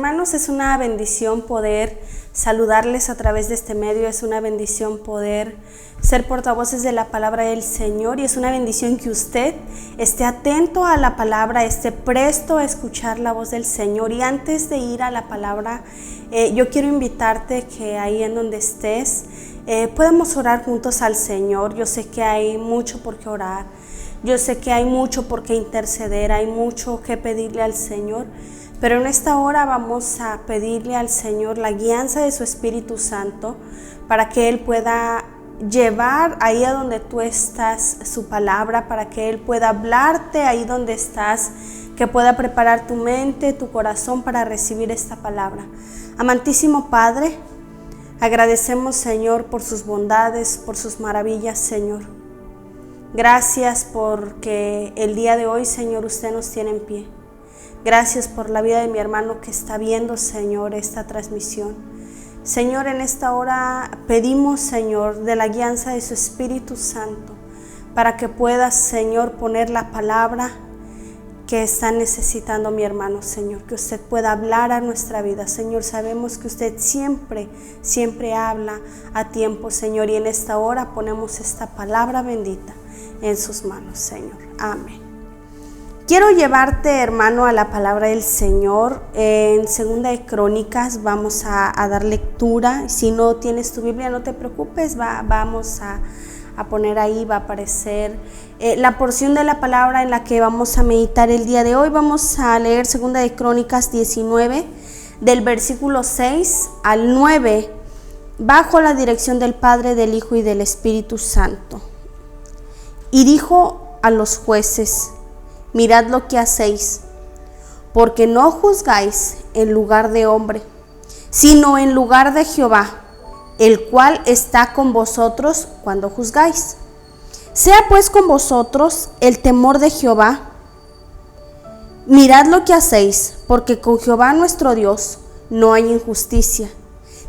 Hermanos, es una bendición poder saludarles a través de este medio, es una bendición poder ser portavoces de la palabra del Señor y es una bendición que usted esté atento a la palabra, esté presto a escuchar la voz del Señor. Y antes de ir a la palabra, yo quiero invitarte que ahí en donde estés podamos orar juntos al Señor. Yo sé que hay mucho por qué orar, yo sé que hay mucho por qué interceder, hay mucho que pedirle al Señor. Pero en esta hora vamos a pedirle al Señor la guianza de su Espíritu Santo para que Él pueda llevar ahí a donde tú estás su palabra, para que Él pueda hablarte ahí donde estás, que pueda preparar tu mente, tu corazón para recibir esta palabra. Amantísimo Padre, agradecemos, Señor, por sus bondades, por sus maravillas, Señor. Gracias porque el día de hoy, Señor, usted nos tiene en pie. Gracias por la vida de mi hermano que está viendo, Señor, esta transmisión. Señor, en esta hora pedimos, Señor, de la guianza de su Espíritu Santo para que puedas, Señor, poner la palabra que está necesitando mi hermano, Señor, que usted pueda hablar a nuestra vida. Señor, sabemos que usted siempre habla a tiempo, Señor, y en esta hora ponemos esta palabra bendita en sus manos, Señor. Amén. Quiero llevarte, hermano, a la palabra del Señor. En 2 de Crónicas vamos a dar lectura. Si no tienes tu Biblia, no te preocupes, vamos a poner ahí, va a aparecer la porción de la palabra en la que vamos a meditar el día de hoy. Vamos a leer 2 de Crónicas 19, del versículo 6 al 9, bajo la dirección del Padre, del Hijo y del Espíritu Santo. Y dijo a los jueces: mirad lo que hacéis, porque no juzgáis en lugar de hombre, sino en lugar de Jehová, el cual está con vosotros cuando juzgáis. Sea pues con vosotros el temor de Jehová. Mirad lo que hacéis, porque con Jehová nuestro Dios no hay injusticia,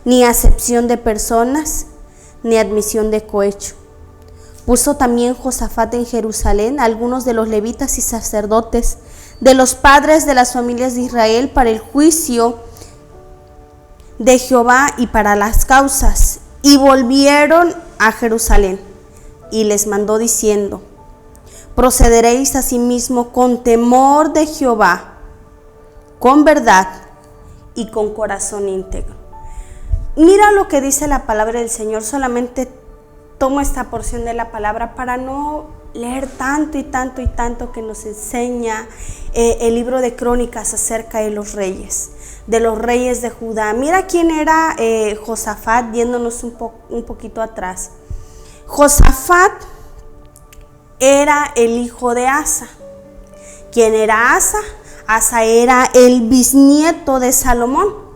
ni acepción de personas, ni admisión de cohecho. Puso también Josafat en Jerusalén a algunos de los levitas y sacerdotes, de los padres de las familias de Israel, para el juicio de Jehová y para las causas. Y volvieron a Jerusalén, y les mandó diciendo: procederéis asimismo con temor de Jehová, con verdad y con corazón íntegro. Mira lo que dice la palabra del Señor. Solamente tomo esta porción de la palabra para no leer tanto y tanto y tanto que nos enseña el libro de Crónicas acerca de los reyes de Judá. Mira quién era Josafat, yéndonos un poquito atrás. Josafat era el hijo de Asa. ¿Quién era Asa? Asa era el bisnieto de Salomón.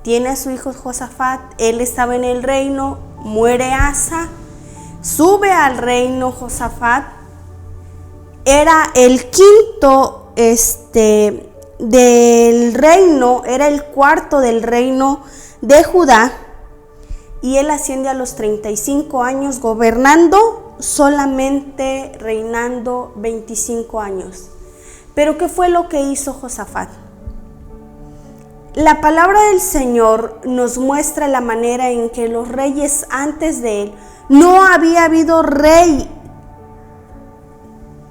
Tiene a su hijo Josafat, él estaba en el reino, muere Asa, sube al reino Josafat, era el quinto del reino, era el cuarto del reino de Judá, y él asciende a los 35 años gobernando, solamente reinando 25 años. Pero ¿qué fue lo que hizo Josafat? La palabra del Señor nos muestra la manera en que los reyes antes de él, no había habido rey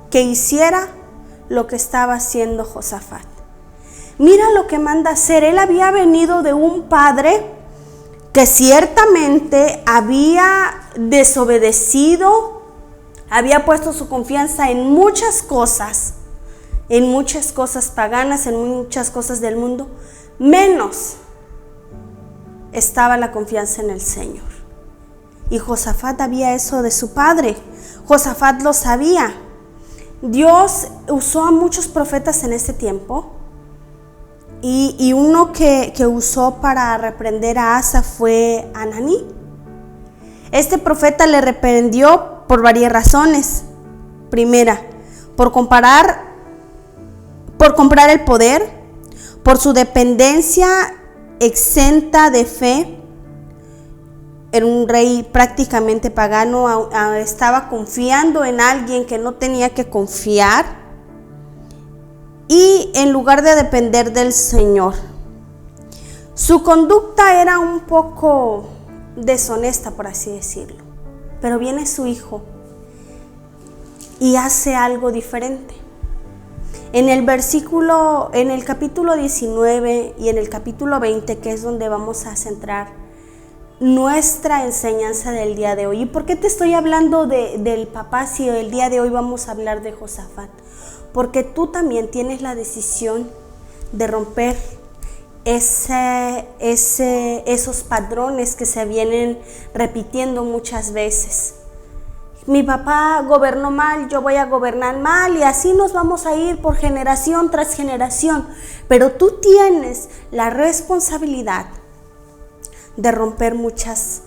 que hiciera lo que estaba haciendo Josafat. Mira lo que manda hacer. Él había venido de un padre que ciertamente había desobedecido, había puesto su confianza en muchas cosas paganas, en muchas cosas del mundo, menos estaba la confianza en el Señor. Y Josafat había eso de su padre. Josafat lo sabía. Dios usó a muchos profetas en este tiempo, y uno que usó para reprender a Asa fue Ananí. Este profeta le reprendió por varias razones. Primera, por comprar el poder, por su dependencia exenta de fe. Era un rey prácticamente pagano, estaba confiando en alguien que no tenía que confiar. y en lugar de depender del Señor. Su conducta era un poco deshonesta, por así decirlo, pero viene su hijo y hace algo diferente. En el capítulo 19 y en el capítulo 20, que es donde vamos a centrar nuestra enseñanza del día de hoy. ¿Y por qué te estoy hablando del papá si el día de hoy vamos a hablar de Josafat? Porque tú también tienes la decisión de romper esos patrones que se vienen repitiendo muchas veces. Mi papá gobernó mal, yo voy a gobernar mal, y así nos vamos a ir por generación tras generación. Pero tú tienes la responsabilidad de romper muchas,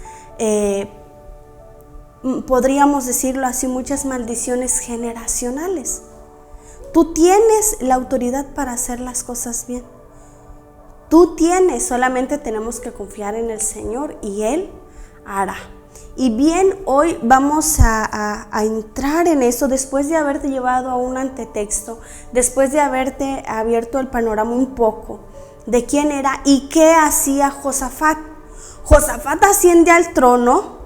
podríamos decirlo así, muchas maldiciones generacionales. Tú tienes la autoridad para hacer las cosas bien. Tú tienes, solamente tenemos que confiar en el Señor y Él hará. Y bien, hoy vamos a entrar en eso después de haberte llevado a un antetexto, después de haberte abierto el panorama un poco de quién era y qué hacía Josafat. Josafat asciende al trono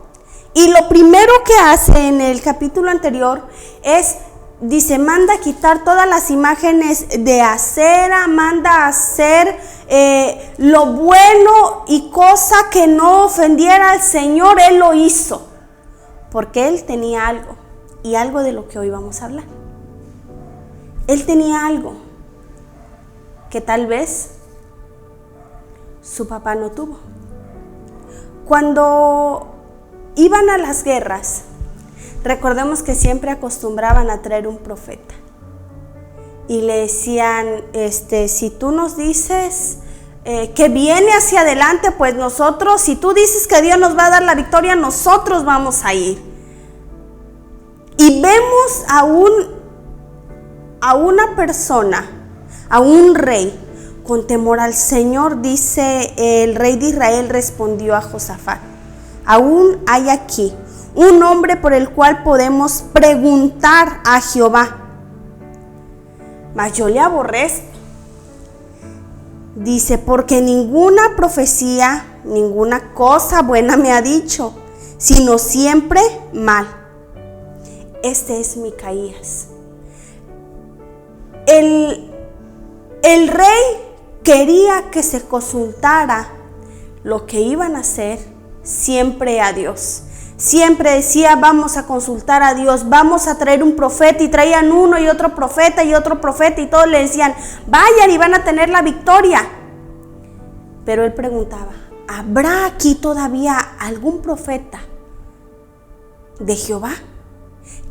y lo primero que hace en el capítulo anterior es, dice, manda a quitar todas las imágenes de acera, manda a hacer lo bueno y cosa que no ofendiera al Señor, Él lo hizo. Porque Él tenía algo, y algo de lo que hoy vamos a hablar. Él tenía algo que tal vez su papá no tuvo. Cuando iban a las guerras, recordemos que siempre acostumbraban a traer un profeta y le decían, si tú nos dices que viene hacia adelante, pues nosotros, si tú dices que Dios nos va a dar la victoria, nosotros vamos a ir. Y vemos a una persona, a un rey con temor al Señor. Dice el rey de Israel, respondió a Josafat: aún hay aquí un hombre por el cual podemos preguntar a Jehová, mas yo le aborrezco. Dice, porque ninguna profecía, ninguna cosa buena me ha dicho, sino siempre mal. Este es Micaías. El rey quería que se consultara lo que iban a hacer siempre a Dios. Siempre decía, vamos a consultar a Dios, vamos a traer un profeta, y traían uno y otro profeta y otro profeta, y todos le decían, vayan y van a tener la victoria. Pero él preguntaba, ¿habrá aquí todavía algún profeta de Jehová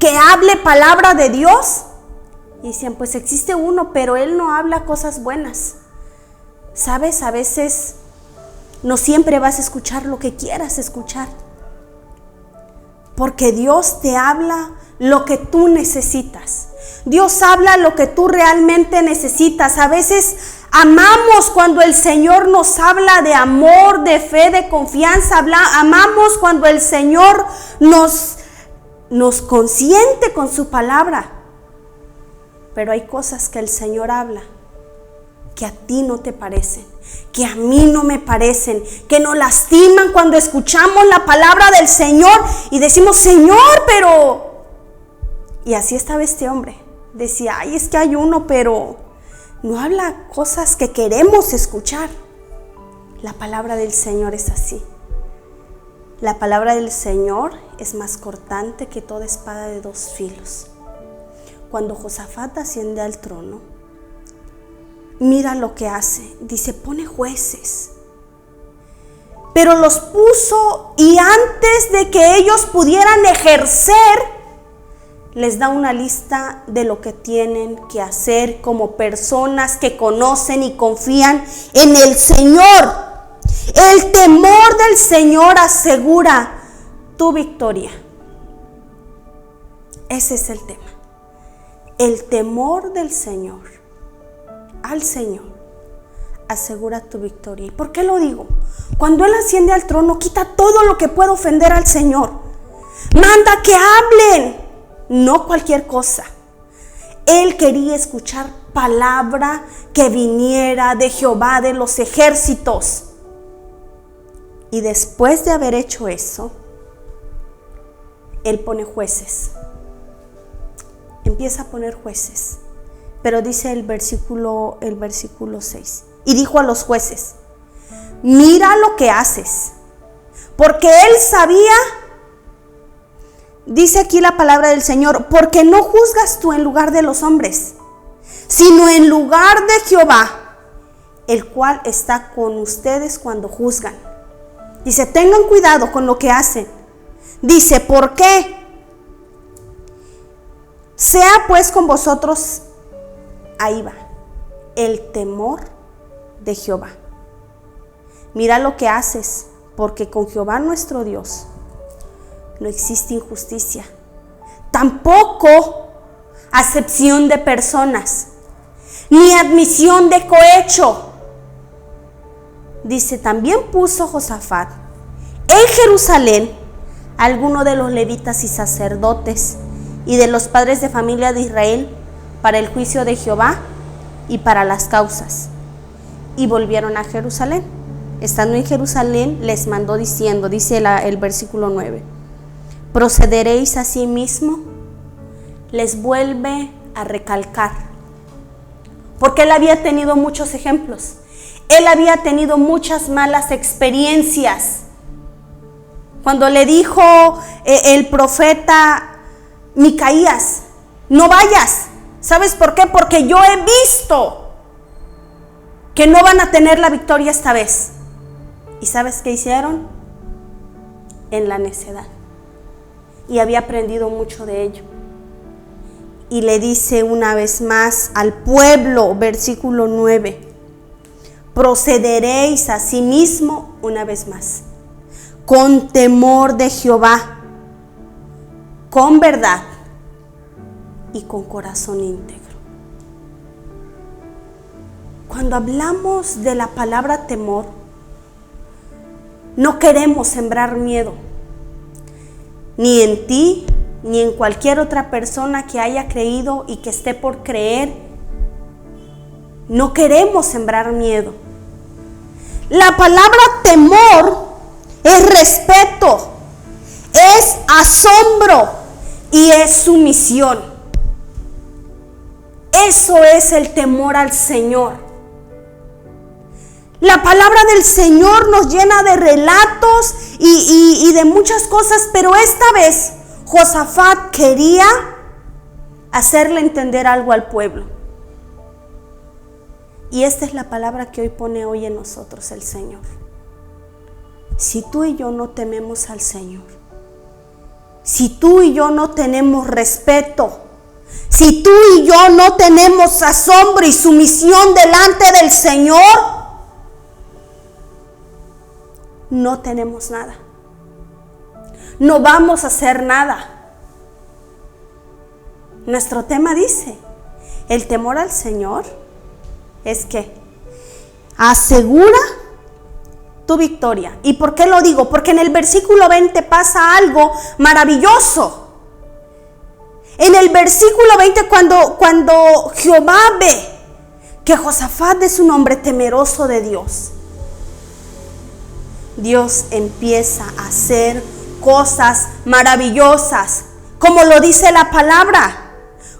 que hable palabra de Dios? Y decían, pues existe uno, pero él no habla cosas buenas. ¿Sabes? A veces no siempre vas a escuchar lo que quieras escuchar, porque Dios te habla lo que tú necesitas. Dios habla lo que tú realmente necesitas. A veces amamos cuando el Señor nos habla de amor, de fe, de confianza. Amamos cuando el Señor nos consiente con su palabra. Pero hay cosas que el Señor habla que a ti no te parecen, que a mí no me parecen, que nos lastiman cuando escuchamos la palabra del Señor y decimos, Señor, pero... Y así estaba este hombre. Decía, ay, es que hay uno, pero no habla cosas que queremos escuchar. La palabra del Señor es así. La palabra del Señor es más cortante que toda espada de dos filos. Cuando Josafat asciende al trono, mira lo que hace. Dice, pone jueces. Pero los puso, y antes de que ellos pudieran ejercer, les da una lista de lo que tienen que hacer como personas que conocen y confían en el Señor. El temor del Señor asegura tu victoria. Ese es el tema. El temor del Señor, al Señor, asegura tu victoria. ¿Y por qué lo digo? Cuando Él asciende al trono, quita todo lo que pueda ofender al Señor. Manda que hablen, no cualquier cosa. Él quería escuchar palabra que viniera de Jehová de los ejércitos. Y después de haber hecho eso, Él pone jueces. Empieza a poner jueces. Pero dice el versículo 6. Y dijo a los jueces: mira lo que haces. Porque Él sabía, dice aquí la palabra del Señor, porque no juzgas tú en lugar de los hombres, sino en lugar de Jehová, el cual está con ustedes cuando juzgan. Dice, tengan cuidado con lo que hacen. Dice, ¿por qué? Sea pues con vosotros, ahí va, el temor de Jehová. Mira lo que haces, porque con Jehová nuestro Dios no existe injusticia, tampoco acepción de personas, ni admisión de cohecho. Dice, también puso Josafat en Jerusalén a algunos de los levitas y sacerdotes y de los padres de familia de Israel para el juicio de Jehová y para las causas. Y volvieron a Jerusalén. Estando en Jerusalén, les mandó diciendo, dice el versículo 9, procederéis así mismo. Les vuelve a recalcar, porque él había tenido muchos ejemplos. Él había tenido muchas malas experiencias. Cuando le dijo el profeta Micaías, no vayas. ¿Sabes por qué? Porque yo he visto que no van a tener la victoria esta vez. ¿Y sabes qué hicieron? En la necedad. Y había aprendido mucho de ello. Y le dice una vez más al pueblo, versículo 9, procederéis asimismo una vez más, con temor de Jehová, con verdad y con corazón íntegro. Cuando hablamos de la palabra temor, no queremos sembrar miedo, ni en ti, ni en cualquier otra persona que haya creído y que esté por creer. No queremos sembrar miedo. La palabra temor es respeto, es asombro y es sumisión. Eso es el temor al Señor. La palabra del Señor nos llena de relatos y de muchas cosas, pero esta vez Josafat quería hacerle entender algo al pueblo. Y esta es la palabra que hoy pone hoy en nosotros el Señor. Si tú y yo no tememos al Señor, si tú y yo no tenemos respeto, si tú y yo no tenemos asombro y sumisión delante del Señor, no tenemos nada. No vamos a hacer nada. Nuestro tema dice, el temor al Señor es que asegura tu victoria. ¿Y por qué lo digo? Porque en el versículo 20 pasa algo maravilloso. En el versículo 20, cuando Jehová ve que Josafat es un hombre temeroso de Dios, Dios empieza a hacer cosas maravillosas, como lo dice la palabra.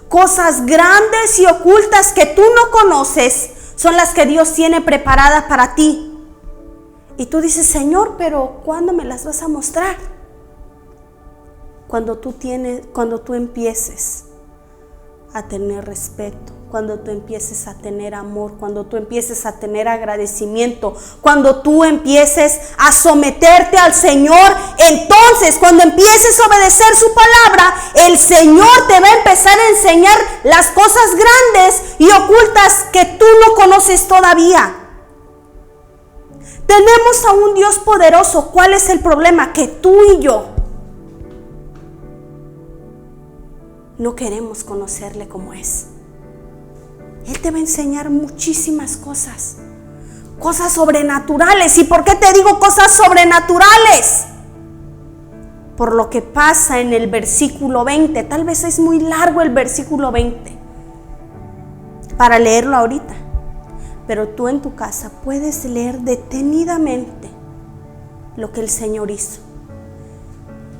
Cosas grandes y ocultas que tú no conoces son las que Dios tiene preparadas para ti. Y tú dices, Señor, pero ¿cuándo me las vas a mostrar? Cuando tú empieces a tener respeto, cuando tú empieces a tener amor, cuando tú empieces a tener agradecimiento, cuando tú empieces a someterte al Señor, entonces cuando empieces a obedecer su palabra, el Señor te va a empezar a enseñar las cosas grandes y ocultas que tú no conoces todavía. Tenemos a un Dios poderoso. ¿Cuál es el problema? Que tú y yo no queremos conocerle como es. Él te va a enseñar muchísimas cosas, cosas sobrenaturales. ¿Y por qué te digo cosas sobrenaturales? Por lo que pasa en el versículo 20. Tal vez es muy largo el versículo 20. para leerlo ahorita, pero tú en tu casa puedes leer detenidamente lo que el Señor hizo.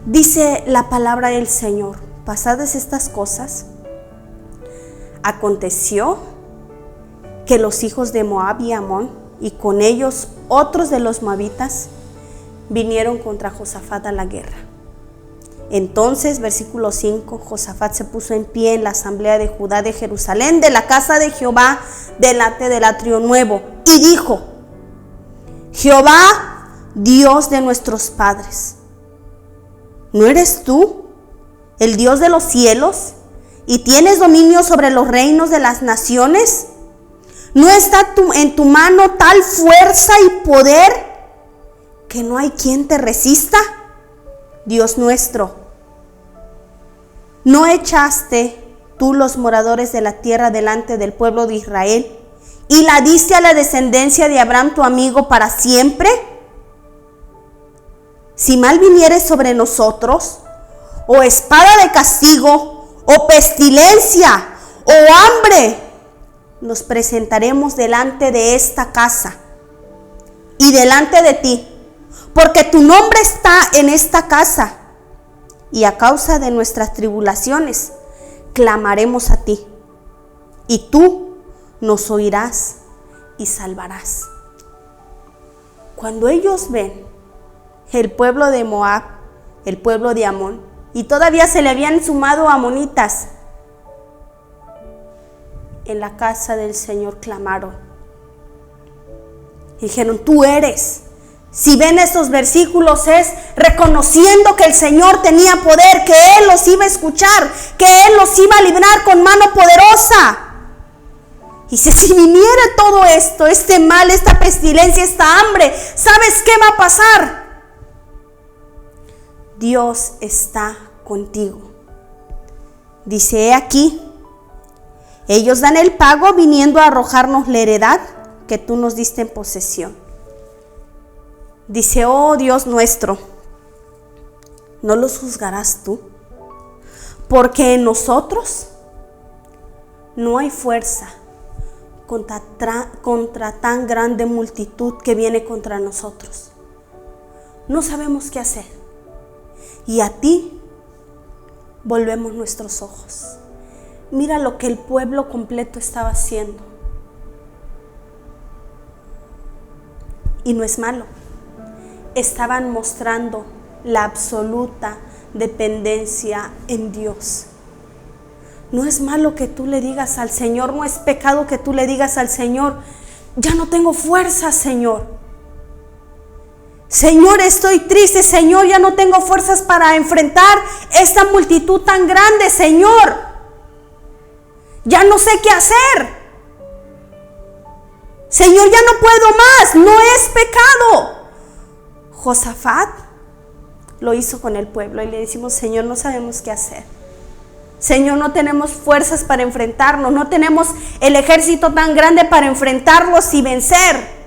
Dice la palabra del Señor: pasadas estas cosas, aconteció que los hijos de Moab y Amón, y con ellos otros de los moabitas, vinieron contra Josafat a la guerra. Entonces, versículo 5, Josafat se puso en pie en la asamblea de Judá de Jerusalén, de la casa de Jehová, delante del atrio nuevo, y dijo: Jehová, Dios de nuestros padres, ¿no eres tú el Dios de los cielos y tienes dominio sobre los reinos de las naciones? ¿No está en tu mano tal fuerza y poder que no hay quien te resista? Dios nuestro, ¿no echaste tú los moradores de la tierra delante del pueblo de Israel y la diste a la descendencia de Abraham tu amigo para siempre? Si mal viniere sobre nosotros, o espada de castigo, o pestilencia, o hambre, nos presentaremos delante de esta casa y delante de ti, porque tu nombre está en esta casa, y a causa de nuestras tribulaciones clamaremos a ti, y tú nos oirás y salvarás. Cuando ellos ven el pueblo de Moab, el pueblo de Amón, y todavía se le habían sumado amonitas, en la casa del Señor clamaron. Y dijeron: tú eres. Si ven estos versículos, es reconociendo que el Señor tenía poder, que Él los iba a escuchar, que Él los iba a librar con mano poderosa. Y si viniera todo esto, este mal, esta pestilencia, esta hambre, ¿sabes qué va a pasar? Dios está contigo. Dice: he aquí, ellos dan el pago viniendo a arrojarnos la heredad que tú nos diste en posesión. Dice: oh Dios nuestro, ¿no los juzgarás tú? Porque en nosotros no hay fuerza contra tan grande multitud que viene contra nosotros. No sabemos qué hacer, y a ti volvemos nuestros ojos. Mira lo que el pueblo completo estaba haciendo. Y no es malo. Estaban mostrando la absoluta dependencia en Dios. No es malo que tú le digas al Señor, no es pecado que tú le digas al Señor: ya no tengo fuerza, Señor. Señor, estoy triste, Señor, ya no tengo fuerzas para enfrentar esta multitud tan grande, Señor. Ya no sé qué hacer. Señor, ya no puedo más, no es pecado. Josafat lo hizo con el pueblo y le decimos: Señor, no sabemos qué hacer. Señor, no tenemos fuerzas para enfrentarnos, no tenemos el ejército tan grande para enfrentarlos y vencer.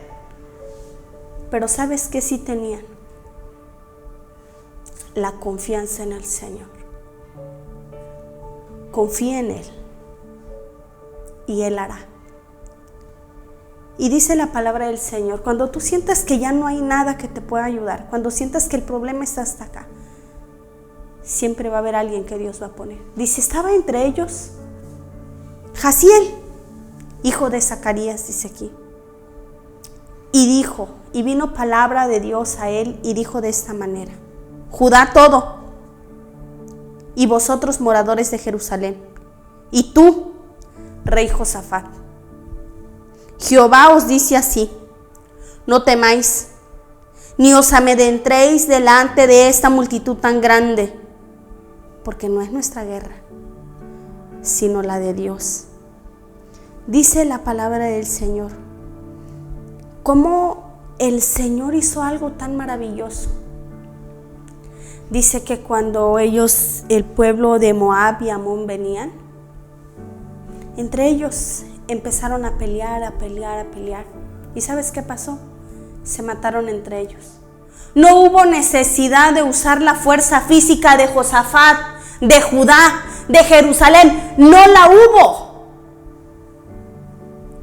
Pero ¿sabes qué sí tenían? La confianza en el Señor. Confía en Él y Él hará. Y dice la palabra del Señor: cuando tú sientas que ya no hay nada que te pueda ayudar, cuando sientas que el problema está hasta acá, siempre va a haber alguien que Dios va a poner. Dice: estaba entre ellos Jaziel, hijo de Zacarías, dice aquí. Y dijo, y vino palabra de Dios a él y dijo de esta manera: Judá todo, y vosotros moradores de Jerusalén, y tú, rey Josafat, Jehová os dice así: no temáis, ni os amedrentéis delante de esta multitud tan grande, porque no es nuestra guerra, sino la de Dios. Dice la palabra del Señor, cómo el Señor hizo algo tan maravilloso. Dice que cuando ellos, el pueblo de Moab y Amón venían, entre ellos empezaron a pelear. ¿Y sabes qué pasó? Se mataron entre ellos. No hubo necesidad de usar la fuerza física de Josafat, de Judá, de Jerusalén. No la hubo.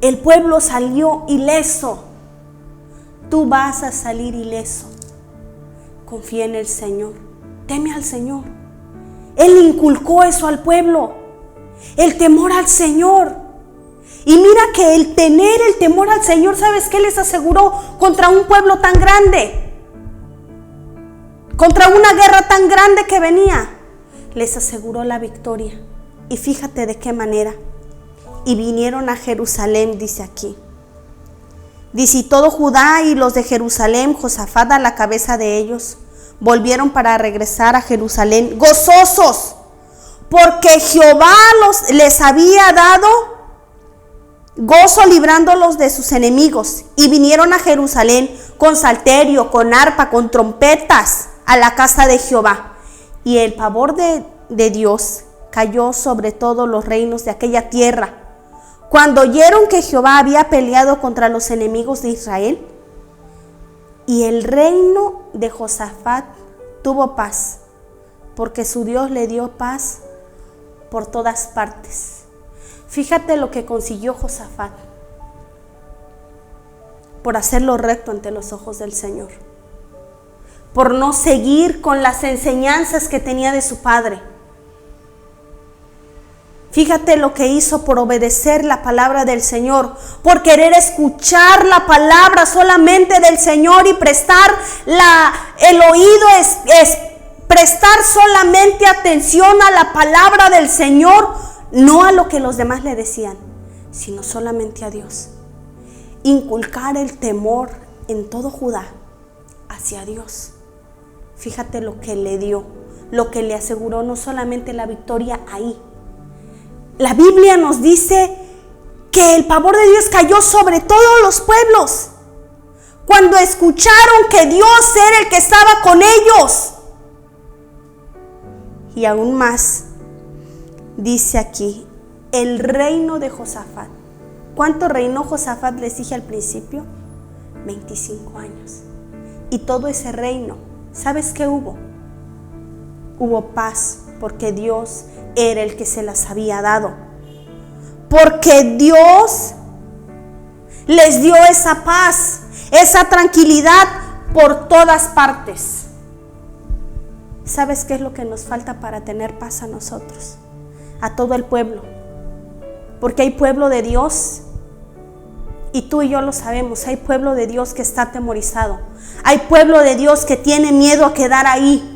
El pueblo salió ileso. Tú vas a salir ileso. Confía en el Señor. Teme al Señor. Él inculcó eso al pueblo. El temor al Señor. Y mira que el tener el temor al Señor, ¿sabes qué les aseguró contra un pueblo tan grande? Contra una guerra tan grande que venía. Les aseguró la victoria. Y fíjate de qué manera. Y vinieron a Jerusalén, dice aquí. Dice, y todo Judá y los de Jerusalén, Josafat a la cabeza de ellos, volvieron para regresar a Jerusalén gozosos, porque Jehová les había dado gozo librándolos de sus enemigos. Y vinieron a Jerusalén con salterio, con arpa, con trompetas a la casa de Jehová. Y el pavor de Dios cayó sobre todos los reinos de aquella tierra, cuando oyeron que Jehová había peleado contra los enemigos de Israel. Y el reino de Josafat tuvo paz, porque su Dios le dio paz por todas partes. Fíjate lo que consiguió Josafat por hacer lo recto ante los ojos del Señor, por no seguir con las enseñanzas que tenía de su padre. Fíjate lo que hizo por obedecer la palabra del Señor, por querer escuchar la palabra solamente del Señor y prestar el oído, es prestar solamente atención a la palabra del Señor, no a lo que los demás le decían, sino solamente a Dios. Inculcar el temor en todo Judá hacia Dios. Fíjate lo que le dio, lo que le aseguró no solamente la victoria ahí. La Biblia nos dice que el pavor de Dios cayó sobre todos los pueblos cuando escucharon que Dios era el que estaba con ellos. Y aún más, dice aquí, el reino de Josafat. ¿Cuánto reinó Josafat? Les dije al principio, 25 años. Y todo ese reino, ¿sabes qué hubo? Hubo paz, porque Dios era el que se las había dado. Porque Dios les dio esa paz, esa tranquilidad por todas partes. ¿Sabes qué es lo que nos falta para tener paz a nosotros? A todo el pueblo. Porque hay pueblo de Dios, y tú y yo lo sabemos, hay pueblo de Dios que está atemorizado. Hay pueblo de Dios que tiene miedo a quedar ahí,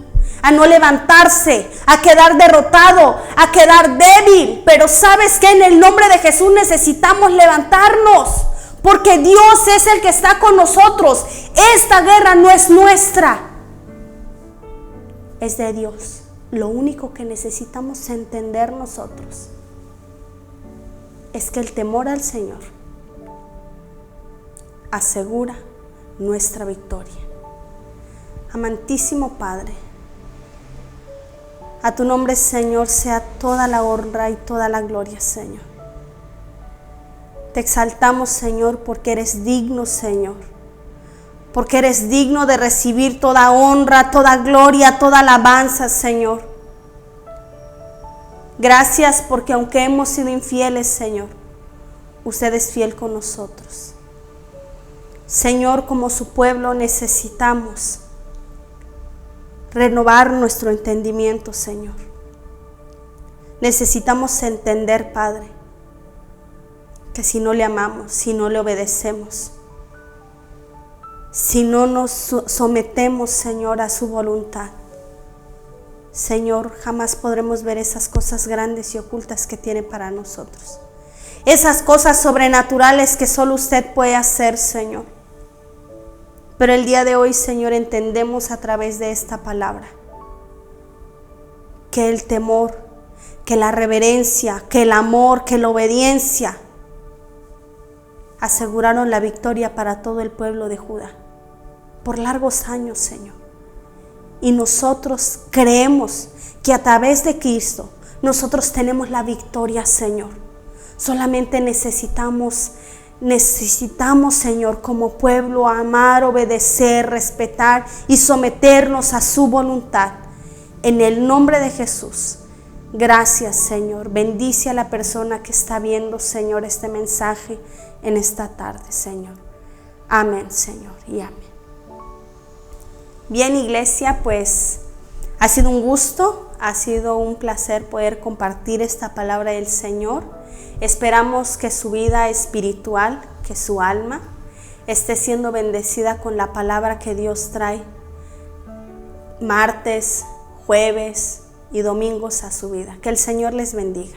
a no levantarse, a quedar derrotado, a quedar débil. Pero ¿sabes qué? En el nombre de Jesús necesitamos levantarnos, porque Dios es el que está con nosotros. Esta guerra no es nuestra, es de Dios. Lo único que necesitamos entender nosotros es que el temor al Señor asegura nuestra victoria. Amantísimo Padre, a tu nombre, Señor, sea toda la honra y toda la gloria, Señor. Te exaltamos, Señor, porque eres digno, Señor. Porque eres digno de recibir toda honra, toda gloria, toda alabanza, Señor. Gracias porque aunque hemos sido infieles, Señor, usted es fiel con nosotros. Señor, como su pueblo necesitamos renovar nuestro entendimiento, Señor. Necesitamos entender, Padre, que si no le amamos, si no le obedecemos, si no nos sometemos, Señor, a su voluntad, Señor, jamás podremos ver esas cosas grandes y ocultas que tiene para nosotros. Esas cosas sobrenaturales que solo usted puede hacer, Señor. Pero el día de hoy, Señor, entendemos a través de esta palabra que el temor, que la reverencia, que el amor, que la obediencia aseguraron la victoria para todo el pueblo de Judá por largos años, Señor. Y nosotros creemos que a través de Cristo nosotros tenemos la victoria, Señor. Solamente necesitamos, Señor, como pueblo, amar, obedecer, respetar y someternos a su voluntad. En el nombre de Jesús. Gracias, Señor. Bendice a la persona que está viendo, Señor, este mensaje en esta tarde, Señor. Amén, Señor, y amén. Bien, iglesia, pues ha sido un gusto, ha sido un placer poder compartir esta palabra del Señor. Esperamos que su vida espiritual, que su alma, esté siendo bendecida con la palabra que Dios trae martes, jueves y domingos a su vida. Que el Señor les bendiga.